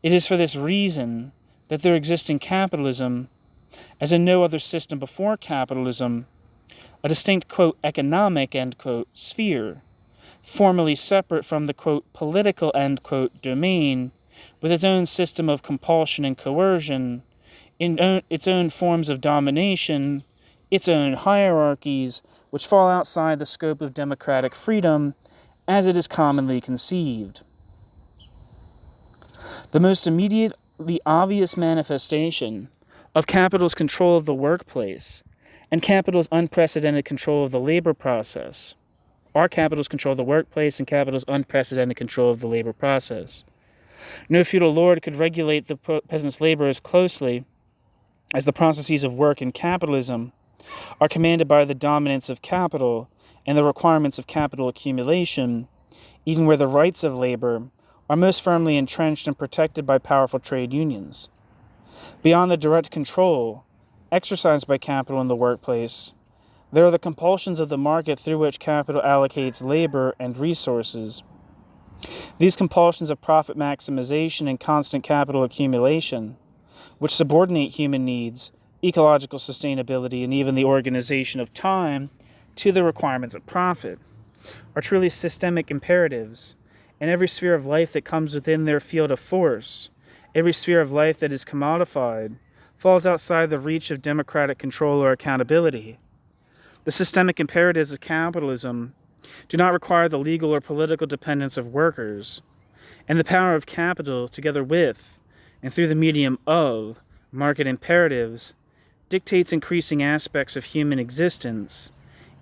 It is for this reason that there exists in capitalism, as in no other system before capitalism, a distinct, quote, economic, end quote, sphere, formally separate from the, quote, political, end quote, domain, with its own system of compulsion and coercion, its own forms of domination, its own hierarchies, which fall outside the scope of democratic freedom as it is commonly conceived. The most immediately obvious manifestation of capital's control of the workplace and capital's unprecedented control of the labor process are capital's control of the workplace and capital's unprecedented control of the labor process. No feudal lord could regulate the peasant's labor as closely as the processes of work in capitalism are commanded by the dominance of capital and the requirements of capital accumulation, even where the rights of labor are most firmly entrenched and protected by powerful trade unions. Beyond the direct control exercised by capital in the workplace, there are the compulsions of the market through which capital allocates labor and resources. These compulsions of profit maximization and constant capital accumulation, which subordinate human needs, ecological sustainability, and even the organization of time to the requirements of profit, are truly systemic imperatives, and every sphere of life that comes within their field of force, every sphere of life that is commodified, falls outside the reach of democratic control or accountability. The systemic imperatives of capitalism do not require the legal or political dependence of workers, and the power of capital, together with, and through the medium of, market imperatives, dictates increasing aspects of human existence,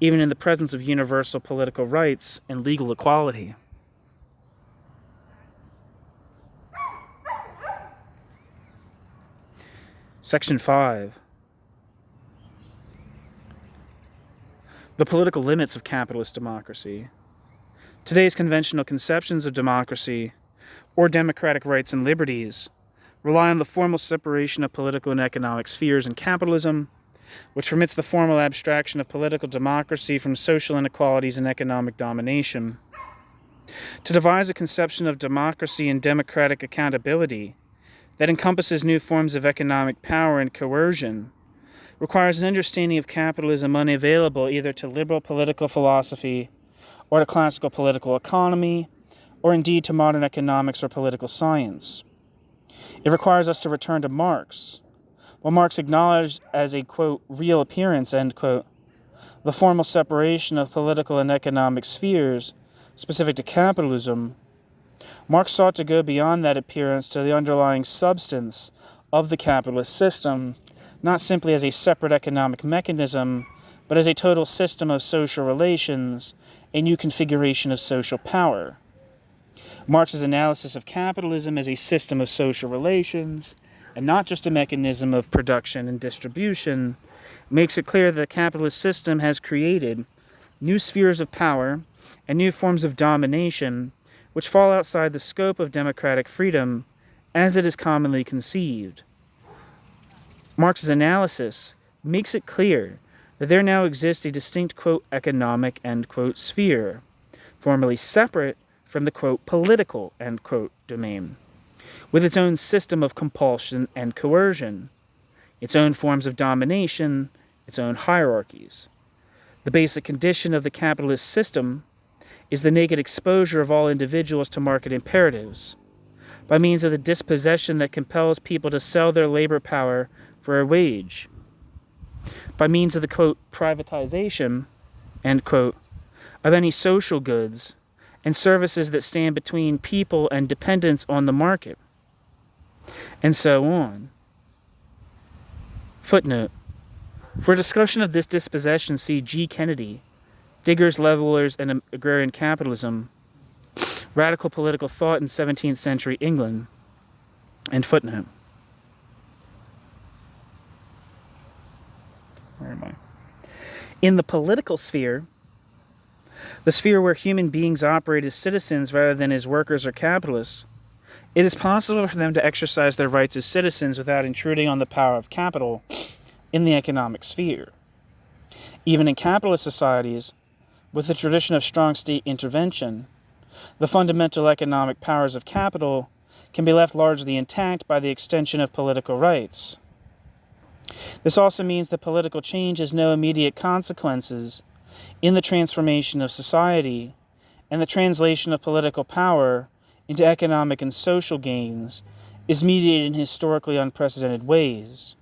even in the presence of universal political rights and legal equality. Section 5. The political limits of capitalist democracy. Today's conventional conceptions of democracy, or democratic rights and liberties, rely on the formal separation of political and economic spheres in capitalism, which permits the formal abstraction of political democracy from social inequalities and economic domination. To devise a conception of democracy and democratic accountability that encompasses new forms of economic power and coercion requires an understanding of capitalism unavailable either to liberal political philosophy or to classical political economy, or indeed to modern economics or political science. It requires us to return to Marx. What Marx acknowledged as a, quote, real appearance, end quote, the formal separation of political and economic spheres specific to capitalism, Marx sought to go beyond that appearance to the underlying substance of the capitalist system, not simply as a separate economic mechanism, but as a total system of social relations, a new configuration of social power. Marx's analysis of capitalism as a system of social relations, and not just a mechanism of production and distribution, makes it clear that the capitalist system has created new spheres of power and new forms of domination which fall outside the scope of democratic freedom as it is commonly conceived. Marx's analysis makes it clear that there now exists a distinct, quote, economic, end quote, sphere, formerly separate from the, quote, political, end quote, domain, with its own system of compulsion and coercion, its own forms of domination, its own hierarchies. The basic condition of the capitalist system is the naked exposure of all individuals to market imperatives, by means of the dispossession that compels people to sell their labor power for a wage, by means of the, quote, privatization, end quote, of any social goods and services that stand between people and dependence on the market, and so on. Footnote. For a discussion of this dispossession, see G. Kennedy, Diggers, Levelers, and Agrarian Capitalism, Radical Political Thought in 17th Century England, and footnote. Where am I? In the political sphere, the sphere where human beings operate as citizens rather than as workers or capitalists, it is possible for them to exercise their rights as citizens without intruding on the power of capital in the economic sphere. Even in capitalist societies, with the tradition of strong state intervention, the fundamental economic powers of capital can be left largely intact by the extension of political rights. This also means that political change has no immediate consequences in the transformation of society, and the translation of political power into economic and social gains is mediated in historically unprecedented ways.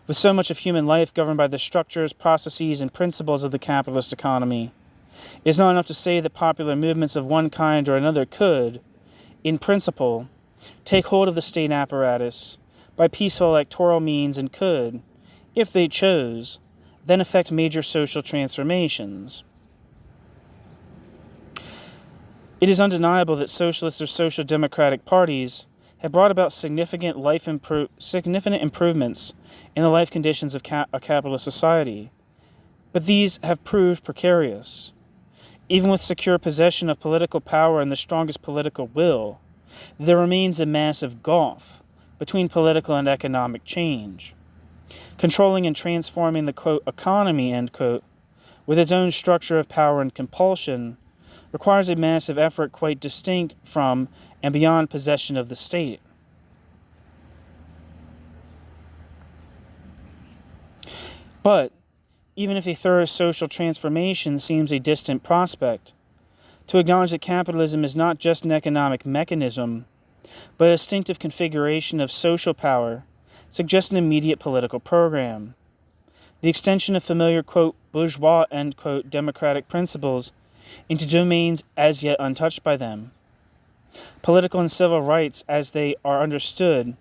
With so much of human life governed by the structures, processes, and principles of the capitalist economy, It is not enough to say that popular movements of one kind or another could, in principle, take hold of the state apparatus by peaceful electoral means and could, if they chose, then effect major social transformations. It is undeniable that socialist or social democratic parties have brought about significant improvements in the life conditions of a capitalist society, but these have proved precarious. Even with secure possession of political power and the strongest political will, there remains a massive gulf between political and economic change. Controlling and transforming the, quote, economy, end quote, with its own structure of power and compulsion requires a massive effort quite distinct from and beyond possession of the state. But even if a thorough social transformation seems a distant prospect, to acknowledge that capitalism is not just an economic mechanism, but a distinctive configuration of social power suggests an immediate political program. The extension of familiar, quote, bourgeois, end quote, democratic principles into domains as yet untouched by them. Political and civil rights, as they are understood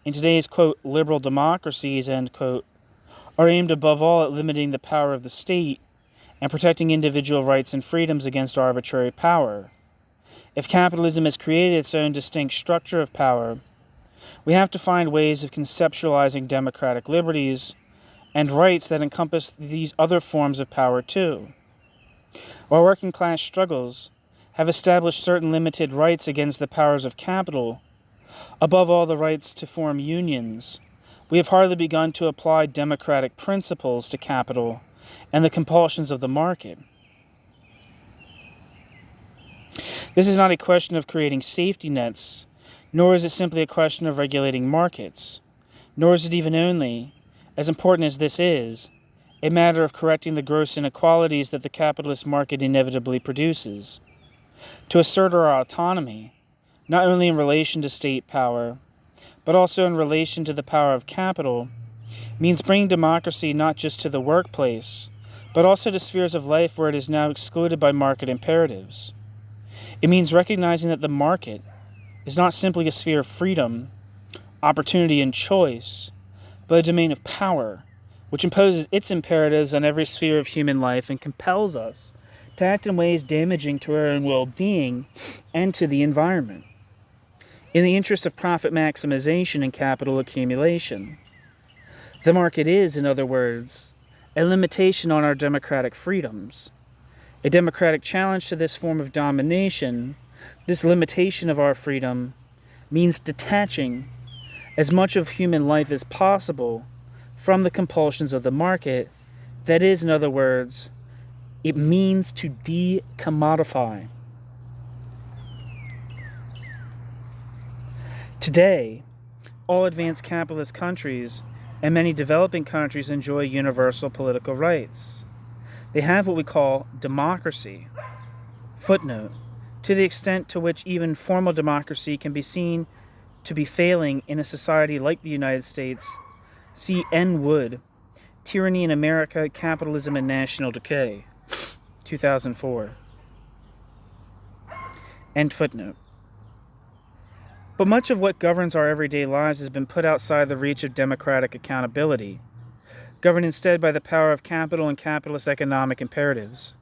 in today's, quote, liberal democracies, end quote, are aimed above all at limiting the power of the state and protecting individual rights and freedoms against arbitrary power. If capitalism has created its own distinct structure of power, we have to find ways of conceptualizing democratic liberties and rights that encompass these other forms of power too. While working class struggles have established certain limited rights against the powers of capital, above all the rights to form unions, we have hardly begun to apply democratic principles to capital and the compulsions of the market. This is not a question of creating safety nets, nor is it simply a question of regulating markets, nor is it even only, as important as this is, a matter of correcting the gross inequalities that the capitalist market inevitably produces. To assert our autonomy, not only in relation to state power, but also in relation to the power of capital, means bringing democracy not just to the workplace, but also to spheres of life where it is now excluded by market imperatives. It means recognizing that the market is not simply a sphere of freedom, opportunity, and choice, but a domain of power, which imposes its imperatives on every sphere of human life and compels us to act in ways damaging to our own well-being and to the environment, in the interest of profit maximization and capital accumulation. The market is, in other words, a limitation on our democratic freedoms. A democratic challenge to this form of domination, this limitation of our freedom, means detaching as much of human life as possible from the compulsions of the market. That is, in other words, it means to de-commodify. Today, all advanced capitalist countries and many developing countries enjoy universal political rights. They have what we call democracy. Footnote: to the extent to which even formal democracy can be seen to be failing in a society like the United States, see N. Wood, Tyranny in America, Capitalism and National Decay, 2004. End footnote. But much of what governs our everyday lives has been put outside the reach of democratic accountability, governed instead by the power of capital and capitalist economic imperatives.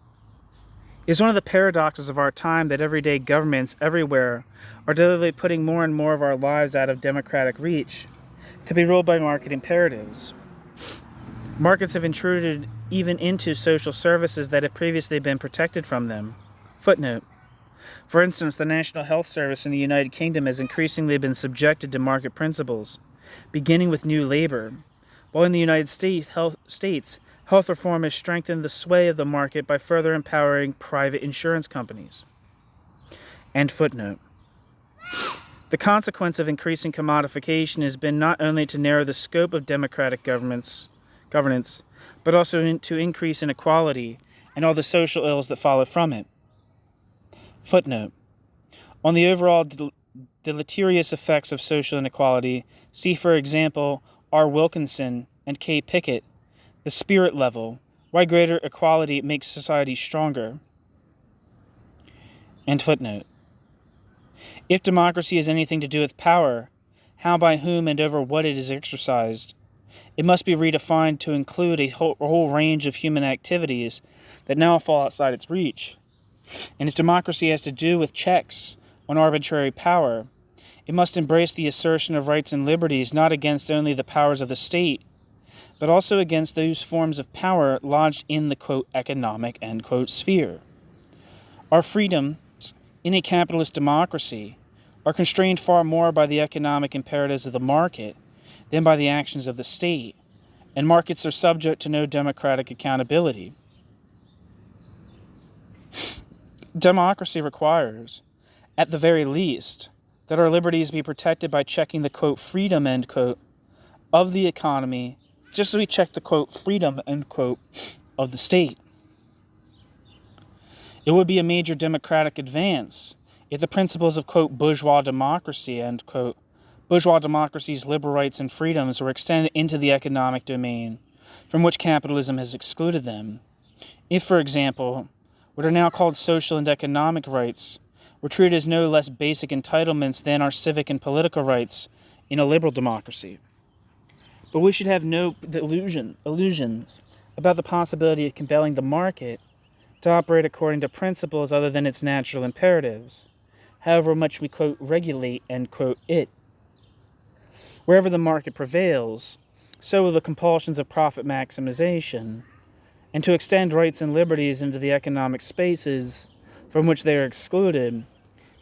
It is one of the paradoxes of our time that everyday governments everywhere are deliberately putting more and more of our lives out of democratic reach to be ruled by market imperatives. Markets have intruded even into social services that have previously been protected from them. Footnote: for instance, the National Health Service in the United Kingdom has increasingly been subjected to market principles, beginning with New Labour, while in the United States, health reform has strengthened the sway of the market by further empowering private insurance companies. End footnote. The consequence of increasing commodification has been not only to narrow the scope of democratic governance, but also to increase inequality and all the social ills that follow from it. Footnote: on the overall deleterious effects of social inequality, see, for example, R. Wilkinson and K. Pickett, The Spirit Level, Why Greater Equality Makes Society Stronger, End footnote. If democracy has anything to do with power, how, by whom, and over what it is exercised, it must be redefined to include a whole range of human activities that now fall outside its reach. And if democracy has to do with checks on arbitrary power, it must embrace the assertion of rights and liberties not against only the powers of the state, but also against those forms of power lodged in the, quote, economic, end quote, sphere. Our freedoms in a capitalist democracy are constrained far more by the economic imperatives of the market than by the actions of the state, and markets are subject to no democratic accountability. Democracy requires, at the very least, that our liberties be protected by checking the, quote, freedom, end quote, of the economy, just as we check the, quote, freedom, end quote, of the state. It would be a major democratic advance if the principles of, quote, bourgeois democracy, end quote, bourgeois democracy's liberal rights and freedoms were extended into the economic domain, from which capitalism has excluded them. If, for example, what are now called social and economic rights were treated as no less basic entitlements than our civic and political rights in a liberal democracy. But we should have no illusions about the possibility of compelling the market to operate according to principles other than its natural imperatives, however much we, quote, regulate, end quote, it. Wherever the market prevails, so will the compulsions of profit maximization, and to extend rights and liberties into the economic spaces from which they are excluded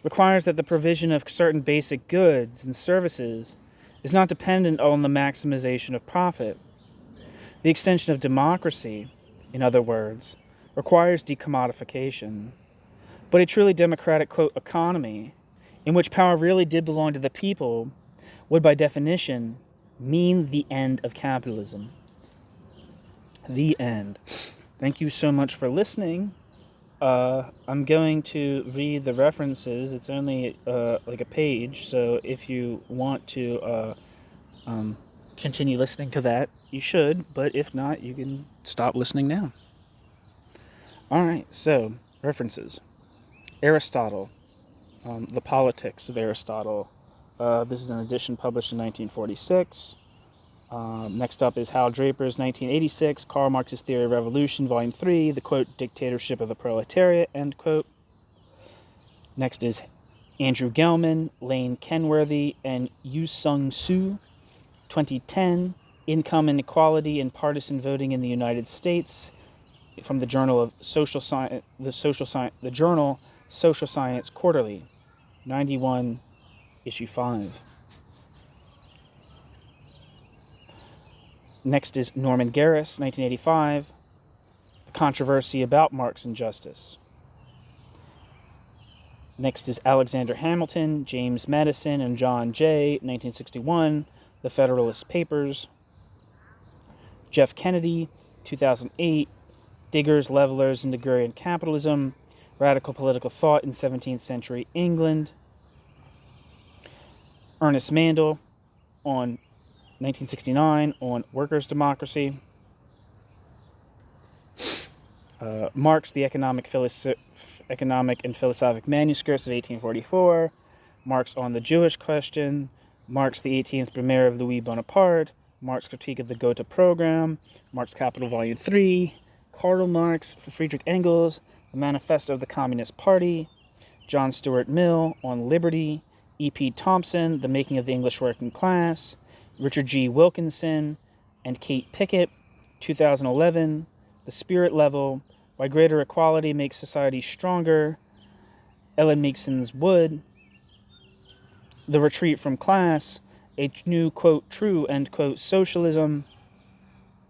requires that the provision of certain basic goods and services is not dependent on the maximization of profit. The extension of democracy, in other words, requires decommodification. But a truly democratic, quote, economy, in which power really did belong to the people, would by definition mean the end of capitalism. The end. Thank you so much for listening. I'm going to read the references. It's only like a page, so if you want to continue listening to that, you should, but if not, you can stop listening now. Alright, so, references. Aristotle, The Politics of Aristotle. This is an edition published in 1946. Next up is Hal Draper's 1986, Karl Marx's Theory of Revolution, Volume 3, the, quote, Dictatorship of the Proletariat, end quote. Next is Andrew Gelman, Lane Kenworthy, and Yu Sung Soo, 2010, Income Inequality and Partisan Voting in the United States, from the Journal of Social Science, the Journal Social Science Quarterly, 91, issue 5. Next is Norman Garris, 1985, The Controversy About Marx and Justice. Next is Alexander Hamilton, James Madison, and John Jay, 1961, The Federalist Papers. Jeff Kennedy, 2008, Diggers, Levelers, and Agrarian Capitalism, Radical Political Thought in 17th Century England. Ernest Mandel, on 1969, on Workers' Democracy. Marx, The Economic and Philosophic Manuscripts of 1844. Marx on the Jewish Question. Marx, the 18th Premier of Louis Bonaparte. Marx, Critique of the Gotha Program. Marx Capital, Volume 3. Karl Marx for Friedrich Engels, The Manifesto of the Communist Party. John Stuart Mill, on Liberty. E.P. Thompson, The Making of the English Working Class. Richard G. Wilkinson and Kate Pickett, 2011, The Spirit Level, Why Greater Equality Makes Society Stronger. Ellen Meiksins Wood, The Retreat from Class, A New, quote, True, end quote, Socialism,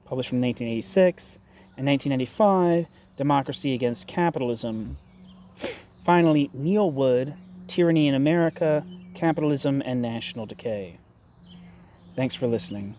published from 1986. In 1995, Democracy Against Capitalism. Finally, Neil Wood, Tyranny in America, Capitalism and National Decay. Thanks for listening.